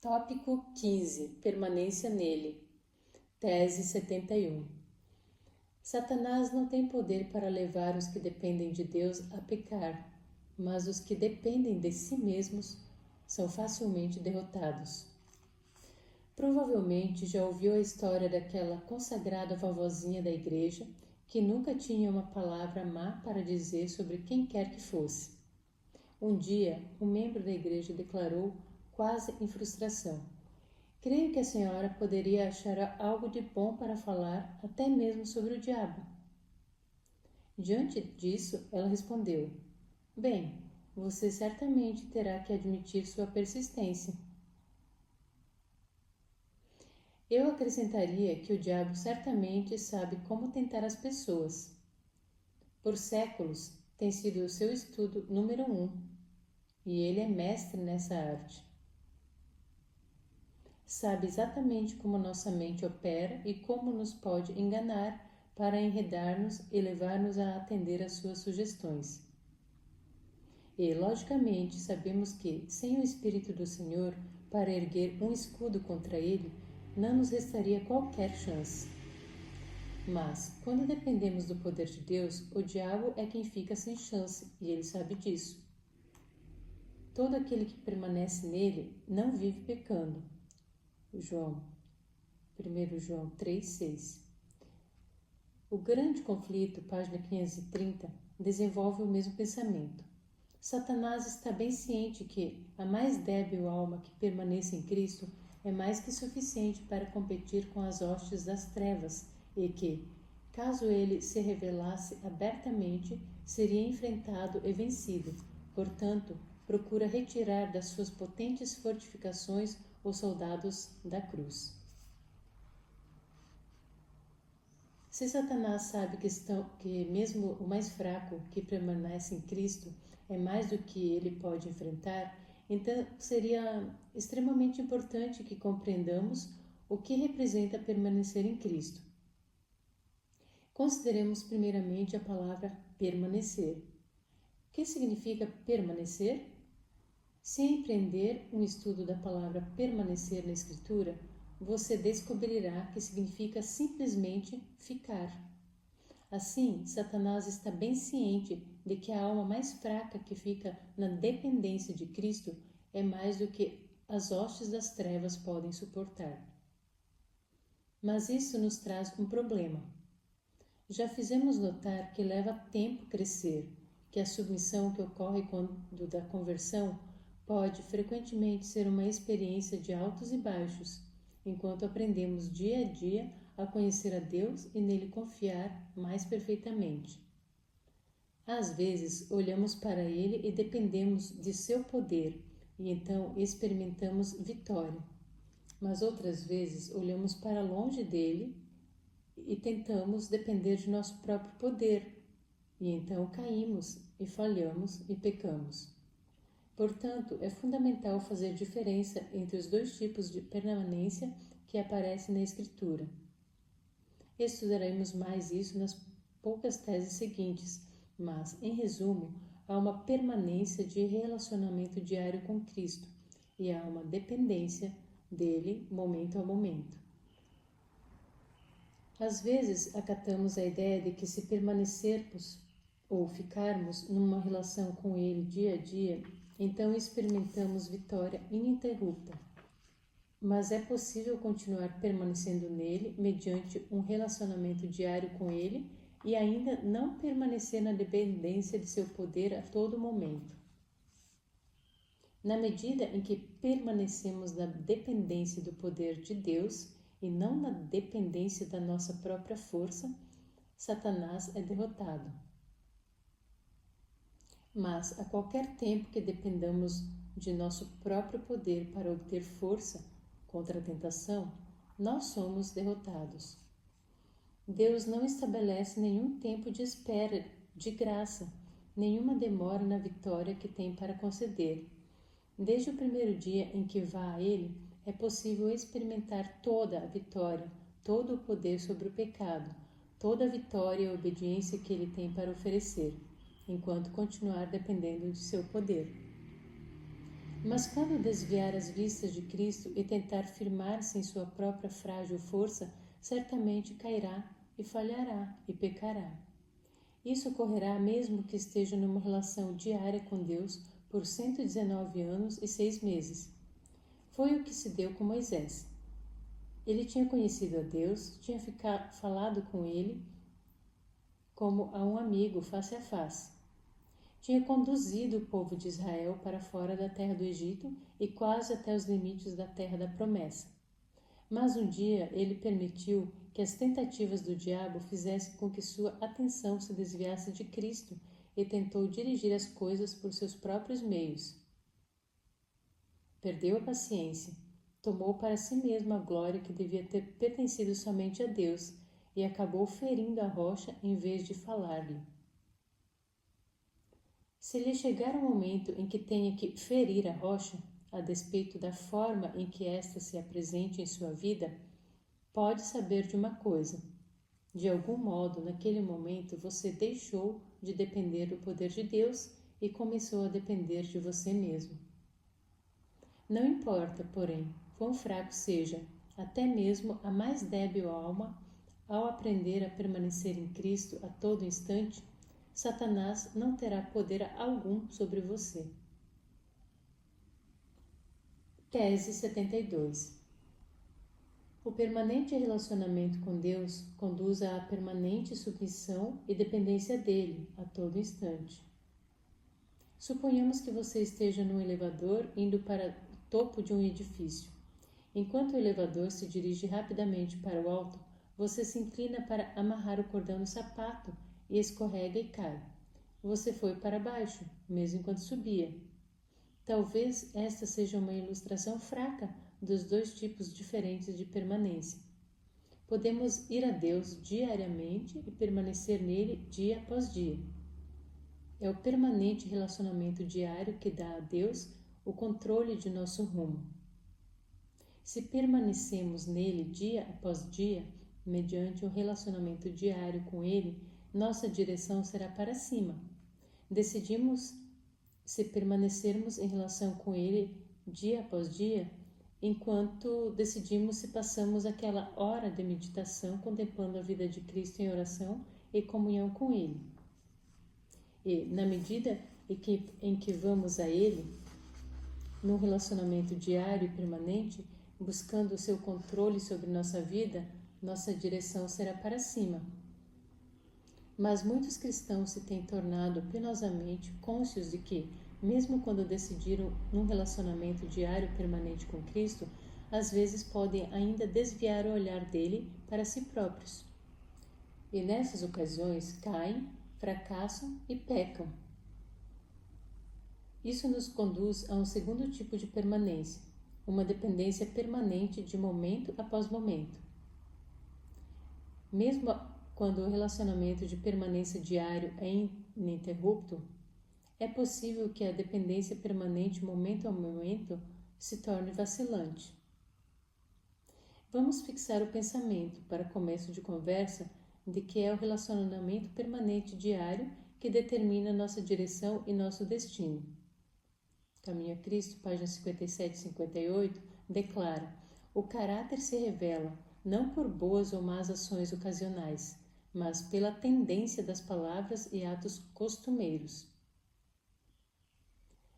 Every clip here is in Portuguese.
Tópico 15. Permanência nele. Tese 71. Satanás não tem poder para levar os que dependem de Deus a pecar, mas os que dependem de si mesmos são facilmente derrotados. Provavelmente já ouviu a história daquela consagrada vovozinha da igreja que nunca tinha uma palavra má para dizer sobre quem quer que fosse. Um dia, um membro da igreja declarou, quase em frustração: "Creio que a senhora poderia achar algo de bom para falar, até mesmo sobre o diabo." Diante disso, ela respondeu: "Bem, você certamente terá que admitir sua persistência." Eu acrescentaria que o diabo certamente sabe como tentar as pessoas. Por séculos, tem sido o seu estudo número 1, e ele é mestre nessa arte. Sabe exatamente como nossa mente opera e como nos pode enganar para enredar-nos e levar-nos a atender às suas sugestões. E, logicamente, sabemos que, sem o Espírito do Senhor para erguer um escudo contra ele, não nos restaria qualquer chance. Mas, quando dependemos do poder de Deus, o diabo é quem fica sem chance, e ele sabe disso. Todo aquele que permanece nele não vive pecando. 1 João 3,6. O Grande Conflito, página 530, desenvolve o mesmo pensamento. Satanás está bem ciente que a mais débil alma que permaneça em Cristo é mais que suficiente para competir com as hostes das trevas e que, caso ele se revelasse abertamente, seria enfrentado e vencido. Portanto, procura retirar das suas potentes fortificações os soldados da cruz. Se Satanás sabe que mesmo o mais fraco que permanece em Cristo é mais do que ele pode enfrentar, então seria extremamente importante que compreendamos o que representa permanecer em Cristo. Consideremos primeiramente a palavra permanecer. O que significa permanecer? Se empreender um estudo da palavra permanecer na Escritura, você descobrirá que significa simplesmente ficar. Assim, Satanás está bem ciente de que a alma mais fraca que fica na dependência de Cristo é mais do que as hostes das trevas podem suportar. Mas isso nos traz um problema. Já fizemos notar que leva tempo crescer, que a submissão que ocorre quando da conversão pode frequentemente ser uma experiência de altos e baixos, enquanto aprendemos dia a dia a conhecer a Deus e nele confiar mais perfeitamente. Às vezes, olhamos para ele e dependemos de seu poder, e então experimentamos vitória. Mas outras vezes, olhamos para longe dele e tentamos depender de nosso próprio poder, e então caímos e falhamos e pecamos. Portanto, é fundamental fazer diferença entre os dois tipos de permanência que aparecem na Escritura. Estudaremos mais isso nas poucas teses seguintes, mas, em resumo, há uma permanência de relacionamento diário com Cristo e há uma dependência dele momento a momento. Às vezes, acatamos a ideia de que se permanecermos ou ficarmos numa relação com ele dia a dia, então experimentamos vitória ininterrupta. Mas é possível continuar permanecendo nele mediante um relacionamento diário com ele e ainda não permanecer na dependência de seu poder a todo momento. Na medida em que permanecemos na dependência do poder de Deus e não na dependência da nossa própria força, Satanás é derrotado. Mas a qualquer tempo que dependamos de nosso próprio poder para obter força contra a tentação, nós somos derrotados. Deus não estabelece nenhum tempo de espera de graça, nenhuma demora na vitória que tem para conceder. Desde o primeiro dia em que vá a Ele, é possível experimentar toda a vitória, todo o poder sobre o pecado, toda a vitória e a obediência que Ele tem para oferecer, enquanto continuar dependendo de seu poder. Mas quando desviar as vistas de Cristo e tentar firmar-se em sua própria frágil força, certamente cairá e falhará e pecará. Isso ocorrerá mesmo que esteja numa relação diária com Deus por 119 anos e 6 meses. Foi o que se deu com Moisés. Ele tinha conhecido a Deus, tinha falado com ele como a um amigo face a face. Tinha conduzido o povo de Israel para fora da terra do Egito e quase até os limites da terra da promessa. Mas um dia ele permitiu que as tentativas do diabo fizessem com que sua atenção se desviasse de Cristo e tentou dirigir as coisas por seus próprios meios. Perdeu a paciência, tomou para si mesmo a glória que devia ter pertencido somente a Deus e acabou ferindo a rocha em vez de falar-lhe. Se lhe chegar um momento em que tenha que ferir a rocha, a despeito da forma em que esta se apresente em sua vida, pode saber de uma coisa. De algum modo, naquele momento, você deixou de depender do poder de Deus e começou a depender de você mesmo. Não importa, porém, quão fraco seja, até mesmo a mais débil alma, ao aprender a permanecer em Cristo a todo instante, Satanás não terá poder algum sobre você. Tese 72. O permanente relacionamento com Deus conduz à permanente submissão e dependência dele a todo instante. Suponhamos que você esteja num elevador indo para o topo de um edifício. Enquanto o elevador se dirige rapidamente para o alto, você se inclina para amarrar o cordão no sapato e escorrega e cai. Você foi para baixo, mesmo enquanto subia. Talvez esta seja uma ilustração fraca dos dois tipos diferentes de permanência. Podemos ir a Deus diariamente e permanecer nele dia após dia. É o permanente relacionamento diário que dá a Deus o controle de nosso rumo. Se permanecemos nele dia após dia, mediante um relacionamento diário com ele, nossa direção será para cima. Decidimos se permanecermos em relação com ele dia após dia, enquanto decidimos se passamos aquela hora de meditação contemplando a vida de Cristo em oração e comunhão com ele. E, na medida em que vamos a ele, num relacionamento diário e permanente, buscando o seu controle sobre nossa vida, nossa direção será para cima. Mas muitos cristãos se têm tornado penosamente cônscios de que, mesmo quando decidiram um relacionamento diário e permanente com Cristo, às vezes podem ainda desviar o olhar dele para si próprios. E nessas ocasiões caem, fracassam e pecam. Isso nos conduz a um segundo tipo de permanência, uma dependência permanente de momento após momento. Mesmo quando o relacionamento de permanência diário é ininterrupto, é possível que a dependência permanente momento a momento se torne vacilante. Vamos fixar o pensamento, para começo de conversa, de que é o relacionamento permanente diário que determina nossa direção e nosso destino. Caminho a Cristo, página 57 e 58, declara: o caráter se revela não por boas ou más ações ocasionais, mas pela tendência das palavras e atos costumeiros.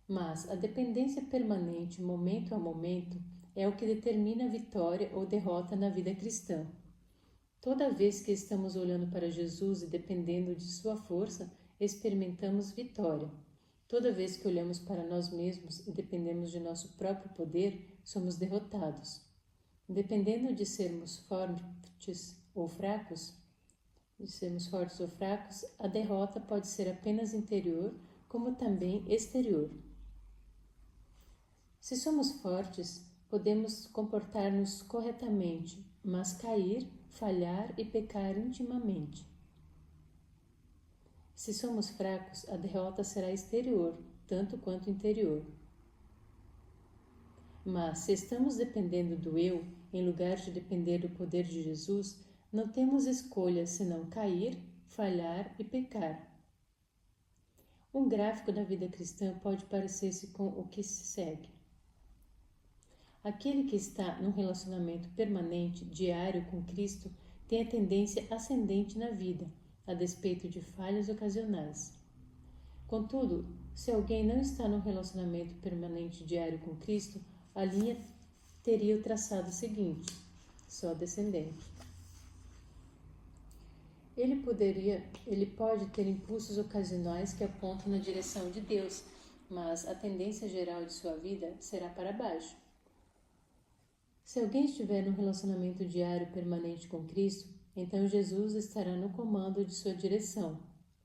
Mas a dependência permanente, momento a momento, é o que determina a vitória ou derrota na vida cristã. Toda vez que estamos olhando para Jesus e dependendo de sua força, experimentamos vitória. Toda vez que olhamos para nós mesmos e dependemos de nosso próprio poder, somos derrotados. Dependendo de sermos fortes ou fracos, a derrota pode ser apenas interior, como também exterior. Se somos fortes, podemos comportar-nos corretamente, mas cair, falhar e pecar intimamente. Se somos fracos, a derrota será exterior, tanto quanto interior. Mas, se estamos dependendo do eu, em lugar de depender do poder de Jesus, não temos escolha senão cair, falhar e pecar. Um gráfico da vida cristã pode parecer-se com o que se segue. Aquele que está num relacionamento permanente, diário com Cristo, tem a tendência ascendente na vida, a despeito de falhas ocasionais. Contudo, se alguém não está num relacionamento permanente diário com Cristo, a linha teria o traçado seguinte: só descendente. Ele pode ter impulsos ocasionais que apontam na direção de Deus, mas a tendência geral de sua vida será para baixo. Se alguém estiver num relacionamento diário permanente com Cristo, então Jesus estará no comando de sua direção.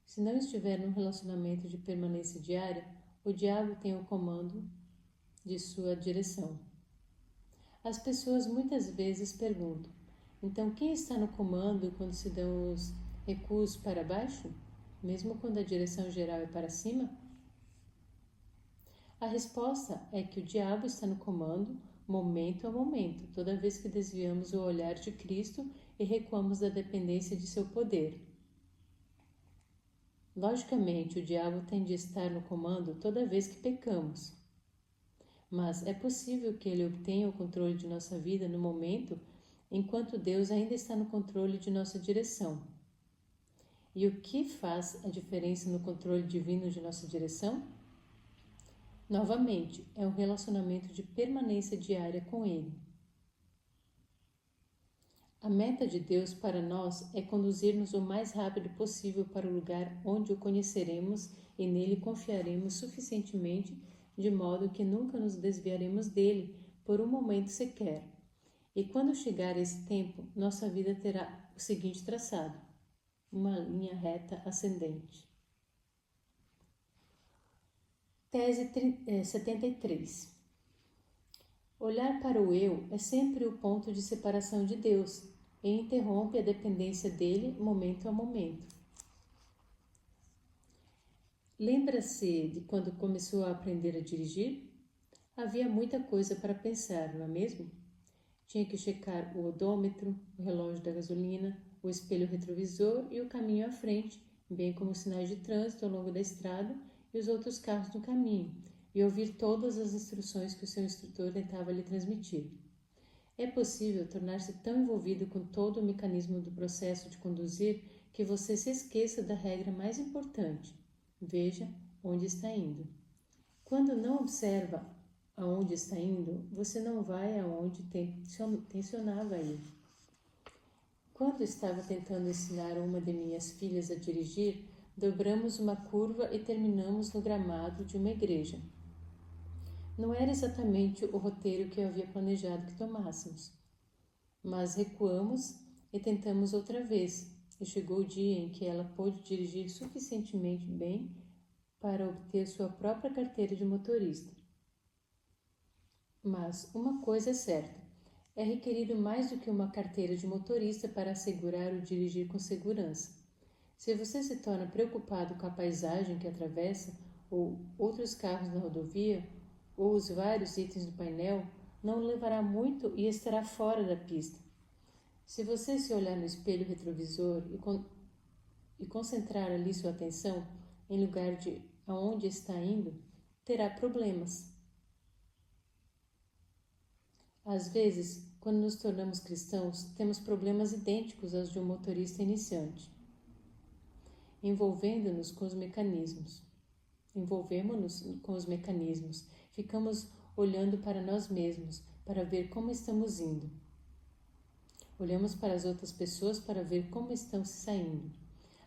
Se não estiver num relacionamento de permanência diária, o diabo tem o comando de sua direção. As pessoas muitas vezes perguntam: então quem está no comando quando se dão os recuos para baixo, mesmo quando a direção geral é para cima? A resposta é que o diabo está no comando momento a momento, toda vez que desviamos o olhar de Cristo e recuamos da dependência de seu poder. Logicamente, o diabo tem de estar no comando toda vez que pecamos. Mas é possível que ele obtenha o controle de nossa vida no momento, enquanto Deus ainda está no controle de nossa direção. E o que faz a diferença no controle divino de nossa direção? Novamente, é um relacionamento de permanência diária com Ele. A meta de Deus para nós é conduzir-nos o mais rápido possível para o lugar onde o conheceremos e nele confiaremos suficientemente, de modo que nunca nos desviaremos dele por um momento sequer. E quando chegar esse tempo, nossa vida terá o seguinte traçado: uma linha reta ascendente. Tese 73. Olhar para o eu é sempre o ponto de separação de Deus e interrompe a dependência dele momento a momento. Lembra-se de quando começou a aprender a dirigir? Havia muita coisa para pensar, não é mesmo? Tinha que checar o odômetro, o relógio da gasolina, o espelho retrovisor e o caminho à frente, bem como os sinais de trânsito ao longo da estrada e os outros carros no caminho, e ouvir todas as instruções que o seu instrutor tentava lhe transmitir. É possível tornar-se tão envolvido com todo o mecanismo do processo de conduzir que você se esqueça da regra mais importante: veja onde está indo. Quando não observa aonde está indo, você não vai aonde tensionava ir. Quando estava tentando ensinar uma de minhas filhas a dirigir, dobramos uma curva e terminamos no gramado de uma igreja. Não era exatamente o roteiro que eu havia planejado que tomássemos, mas recuamos e tentamos outra vez, e chegou o dia em que ela pôde dirigir suficientemente bem para obter sua própria carteira de motorista. Mas uma coisa é certa: é requerido mais do que uma carteira de motorista para assegurar o dirigir com segurança. Se você se torna preocupado com a paisagem que atravessa, ou outros carros na rodovia, ou os vários itens do painel, não levará muito e estará fora da pista. Se você se olhar no espelho retrovisor e concentrar ali sua atenção, em lugar de aonde está indo, terá problemas. Às vezes, quando nos tornamos cristãos, temos problemas idênticos aos de um motorista iniciante. Envolvemos-nos com os mecanismos, ficamos olhando para nós mesmos, para ver como estamos indo. Olhamos para as outras pessoas para ver como estão se saindo.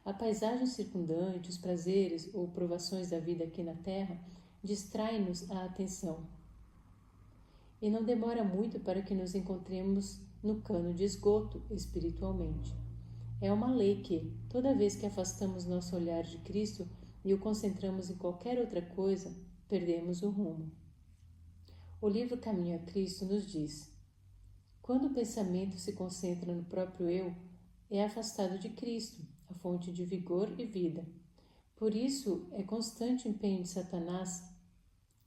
A paisagem circundante, os prazeres ou provações da vida aqui na Terra distraem-nos a atenção. E não demora muito para que nos encontremos no cano de esgoto espiritualmente. É uma lei que, toda vez que afastamos nosso olhar de Cristo e o concentramos em qualquer outra coisa, perdemos o rumo. O livro Caminho a Cristo nos diz: quando o pensamento se concentra no próprio eu, é afastado de Cristo, a fonte de vigor e vida. Por isso, é constante empenho de Satanás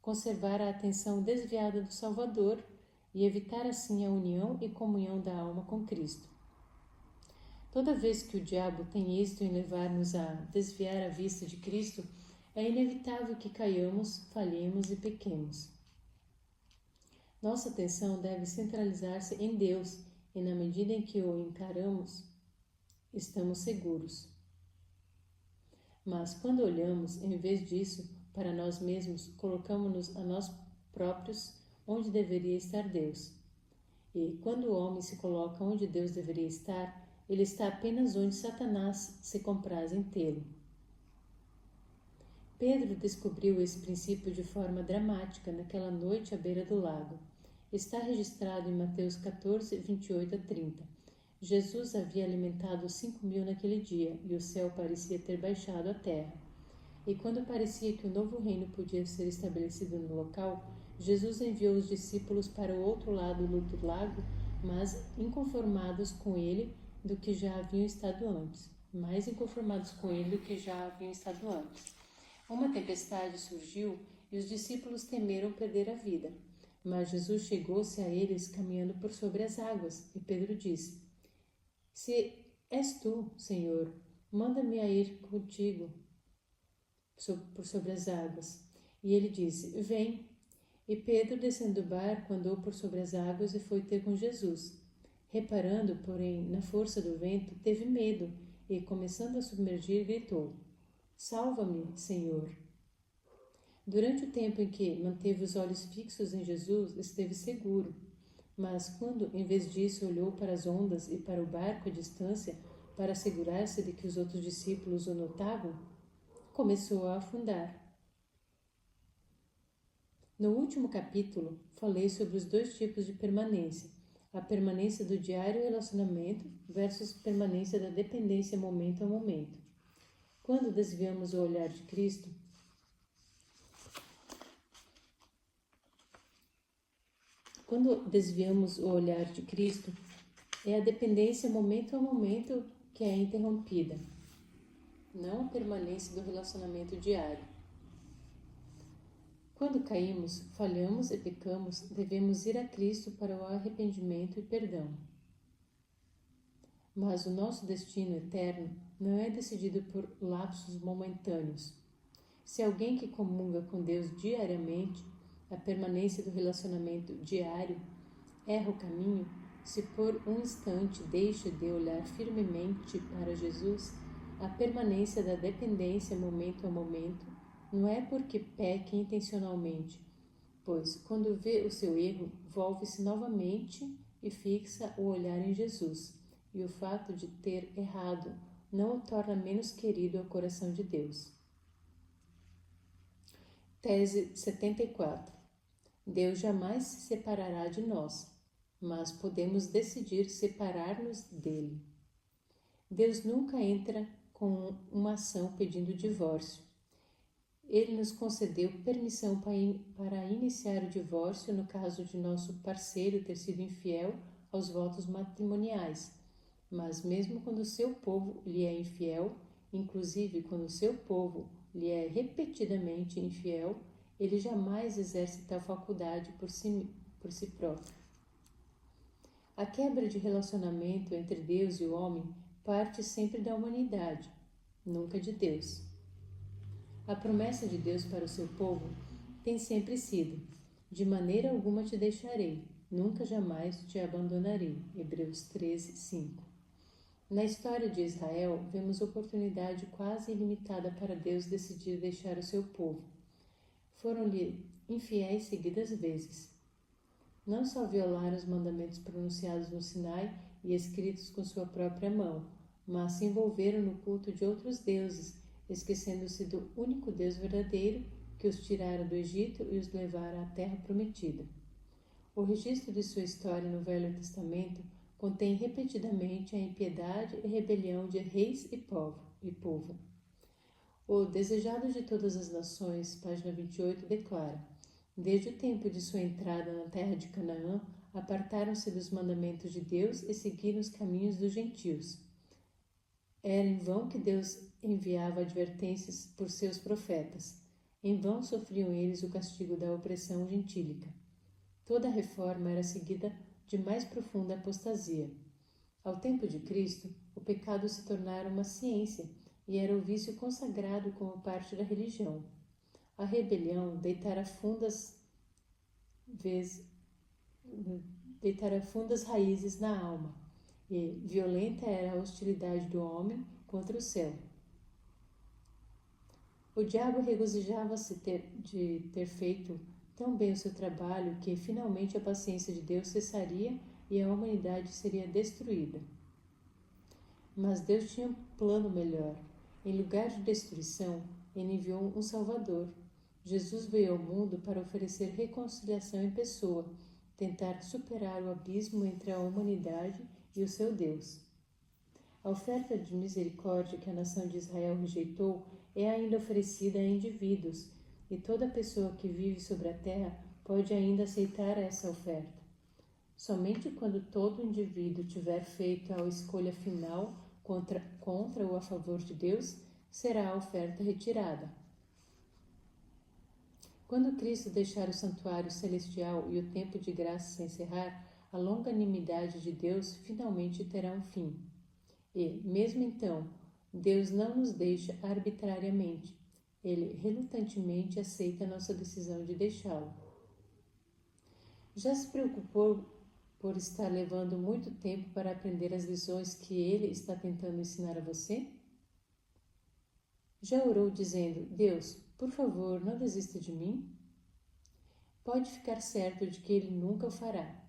conservar a atenção desviada do Salvador e evitar assim a união e comunhão da alma com Cristo. Toda vez que o diabo tem êxito em levar-nos a desviar a vista de Cristo, É inevitável que caiamos, falhemos e pequemos. Nossa atenção deve centralizar-se em Deus e, na medida em que o encaramos, estamos seguros. Mas quando olhamos, em vez disso, para nós mesmos, colocamos-nos a nós próprios onde deveria estar Deus. E quando o homem se coloca onde Deus deveria estar, ele está apenas onde Satanás se compraz em tê-lo. Pedro descobriu esse princípio de forma dramática naquela noite à beira do lago. Está registrado em Mateus 14, 28 a 30. Jesus havia alimentado 5.000 naquele dia, e o céu parecia ter baixado à terra. E quando parecia que o novo reino podia ser estabelecido no local, Jesus enviou os discípulos para o outro lado do lago, mas inconformados com ele do que já haviam estado antes. Uma tempestade surgiu e os discípulos temeram perder a vida. Mas Jesus chegou-se a eles caminhando por sobre as águas, e Pedro disse: Se és tu, Senhor, manda-me a ir contigo por sobre as águas. E ele disse: Vem. E Pedro, descendo do barco, andou por sobre as águas e foi ter com Jesus. Reparando, porém, na força do vento, teve medo e, começando a submergir, gritou: Salva-me, Senhor! Durante o tempo em que manteve os olhos fixos em Jesus, esteve seguro. Mas quando, em vez disso, olhou para as ondas e para o barco à distância, para assegurar-se de que os outros discípulos o notavam, começou a afundar. No último capítulo, falei sobre os dois tipos de permanência: a permanência do diário relacionamento versus permanência da dependência momento a momento. Quando desviamos o olhar de Cristo, é a dependência momento a momento que é interrompida, não a permanência do relacionamento diário. Quando caímos, falhamos e pecamos, devemos ir a Cristo para o arrependimento e perdão. Mas o nosso destino eterno não é decidido por lapsos momentâneos. Se alguém que comunga com Deus diariamente, a permanência do relacionamento diário, erra o caminho, se por um instante deixa de olhar firmemente para Jesus, a permanência da dependência momento a momento não é porque peque intencionalmente, pois quando vê o seu erro, volve-se novamente e fixa o olhar em Jesus, e o fato de ter errado não o torna menos querido ao coração de Deus. Tese 74. Deus jamais se separará de nós, mas podemos decidir separar-nos dele. Deus nunca entra com uma ação pedindo divórcio. Ele nos concedeu permissão para iniciar o divórcio no caso de nosso parceiro ter sido infiel aos votos matrimoniais, mas mesmo quando o seu povo lhe é infiel, inclusive quando o seu povo lhe é repetidamente infiel, ele jamais exerce tal faculdade por si próprio. A quebra de relacionamento entre Deus e o homem parte sempre da humanidade, nunca de Deus. A promessa de Deus para o seu povo tem sempre sido: de maneira alguma te deixarei, nunca jamais te abandonarei. Hebreus 13, 5. Na história de Israel, vemos oportunidade quase ilimitada para Deus decidir deixar o seu povo. Foram-lhe infiéis seguidas vezes. Não só violaram os mandamentos pronunciados no Sinai e escritos com sua própria mão, mas se envolveram no culto de outros deuses, esquecendo-se do único Deus verdadeiro que os tirara do Egito e os levara à terra prometida. O registro de sua história no Velho Testamento contém repetidamente a impiedade e rebelião de reis e povo. O Desejado de Todas as Nações, página 28, declara: desde o tempo de sua entrada na terra de Canaã, apartaram-se dos mandamentos de Deus e seguiram os caminhos dos gentios. Era em vão que Deus enviava advertências por seus profetas. Em vão sofriam eles o castigo da opressão gentílica. Toda a reforma era seguida de mais profunda apostasia. Ao tempo de Cristo, o pecado se tornara uma ciência e era o vício consagrado como parte da religião. A rebelião deitara fundas raízes na alma, e violenta era a hostilidade do homem contra o céu. O diabo regozijava-se de ter feito tão bem o seu trabalho que finalmente a paciência de Deus cessaria e a humanidade seria destruída. Mas Deus tinha um plano melhor. Em lugar de destruição, ele enviou um Salvador. Jesus veio ao mundo para oferecer reconciliação em pessoa, tentar superar o abismo entre a humanidade e o seu Deus. A oferta de misericórdia que a nação de Israel rejeitou é ainda oferecida a indivíduos, e toda pessoa que vive sobre a terra pode ainda aceitar essa oferta. Somente quando todo indivíduo tiver feito a escolha final contra ou a favor de Deus, será a oferta retirada. Quando Cristo deixar o santuário celestial e o tempo de graça se encerrar, a longanimidade de Deus finalmente terá um fim. E, mesmo então, Deus não nos deixa arbitrariamente. Ele relutantemente aceita a nossa decisão de deixá-lo. Já se preocupou por estar levando muito tempo para aprender as lições que ele está tentando ensinar a você? Já orou dizendo: Deus, por favor, não desista de mim? Pode ficar certo de que ele nunca o fará.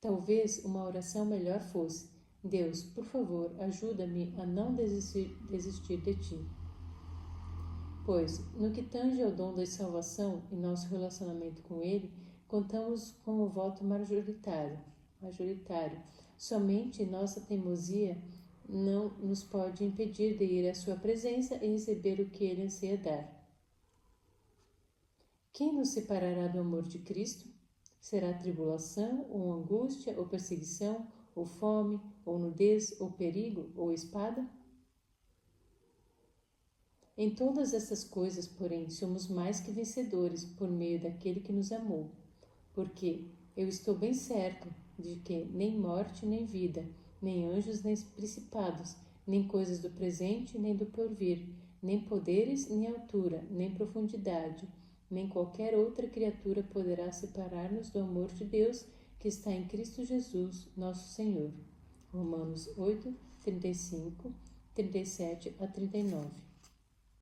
Talvez uma oração melhor fosse: Deus, por favor, ajuda-me a não desistir de ti. Pois, no que tange ao dom da salvação e nosso relacionamento com ele, contamos com o voto majoritário. Somente nossa teimosia não nos pode impedir de ir à sua presença e receber o que ele anseia dar. Quem nos separará do amor de Cristo? Será tribulação, ou angústia, ou perseguição, ou fome, ou nudez, ou perigo, ou espada? Em todas essas coisas, porém, somos mais que vencedores por meio daquele que nos amou. Porque eu estou bem certo de que nem morte, nem vida, nem anjos, nem principados, nem coisas do presente, nem do porvir, nem poderes, nem altura, nem profundidade, nem qualquer outra criatura poderá separar-nos do amor de Deus que está em Cristo Jesus, nosso Senhor. Romanos 8, 35, 37 a 39.